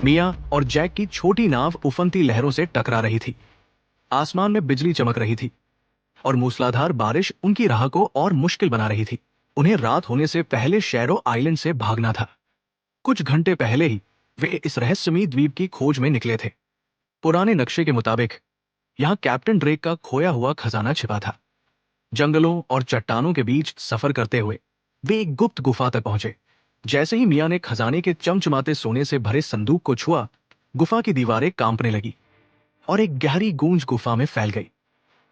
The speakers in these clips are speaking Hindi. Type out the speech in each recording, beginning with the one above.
मिया और जैक की छोटी नाव उफनती लहरों से टकरा रही थी। आसमान में बिजली चमक रही थी और मूसलाधार बारिश उनकी राह को और मुश्किल बना रही थी। उन्हें रात होने से पहले शैरो आइलैंड से भागना था। कुछ घंटे पहले ही वे इस रहस्यमयी द्वीप की खोज में निकले थे। पुराने नक्शे के मुताबिक यहाँ कैप्टन ड्रेक का खोया हुआ खजाना छिपा था। जंगलों और चट्टानों के बीच सफर करते हुए वे एक गुप्त गुफा तक पहुंचे। जैसे ही मिया ने खजाने के चमचमाते सोने से भरे संदूक को छुआ, गुफा की दीवारें कांपने लगी और एक गहरी गूंज गुफा में फैल गई।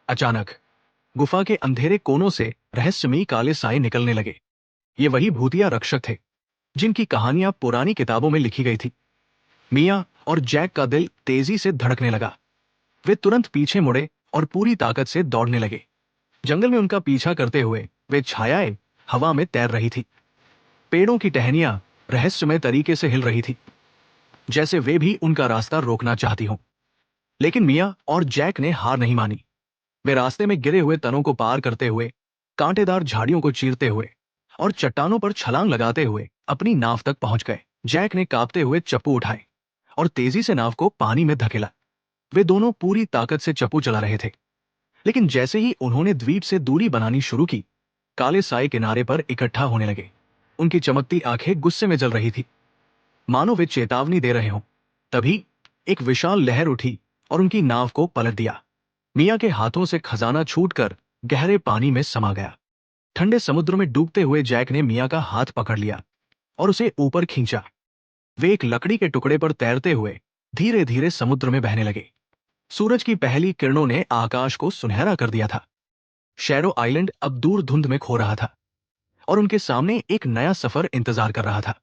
अचानक गुफा के अंधेरे कोनों से रहस्यमयी काले साए निकलने लगे। ये वही भूतिया रक्षक थे जिनकी कहानियां पुरानी किताबों में लिखी गई थी। मिया और जैक का दिल तेजी से धड़कने लगा। वे तुरंत पीछे मुड़े और पूरी ताकत से दौड़ने लगे। जंगल में उनका पीछा करते हुए वे छायाएं हवा में तैर रही थी। पेड़ों की टहनियां रहस्यमय तरीके से हिल रही थी, जैसे वे भी उनका रास्ता रोकना चाहती हों। लेकिन मिया और जैक ने हार नहीं मानी। वे रास्ते में गिरे हुए तनों को पार करते हुए, कांटेदार झाड़ियों को चीरते हुए और चट्टानों पर छलांग लगाते हुए अपनी नाव तक पहुंच गए। जैक ने कांपते हुए चप्पू उठाए और तेजी से नाव को पानी में धकेला। वे दोनों पूरी ताकत से चप्पू चला रहे थे, लेकिन जैसे ही उन्होंने द्वीप से दूरी बनानी शुरू की, काले साए किनारे पर इकट्ठा होने लगे। उनकी चमकती आंखें गुस्से में जल रही थी, मानो वे चेतावनी दे रहे हों। तभी एक विशाल लहर उठी और उनकी नाव को पलट दिया। मिया के हाथों से खजाना छूटकर गहरे पानी में समा गया। ठंडे समुद्र में डूबते हुए जैक ने मिया का हाथ पकड़ लिया और उसे ऊपर खींचा। वे एक लकड़ी के टुकड़े पर तैरते हुए धीरे धीरे समुद्र में बहने लगे। सूरज की पहली किरणों ने आकाश को सुनहरा कर दिया था। शैरो आइलैंड अब दूर धुंध में खो रहा था और उनके सामने एक नया सफर इंतजार कर रहा था।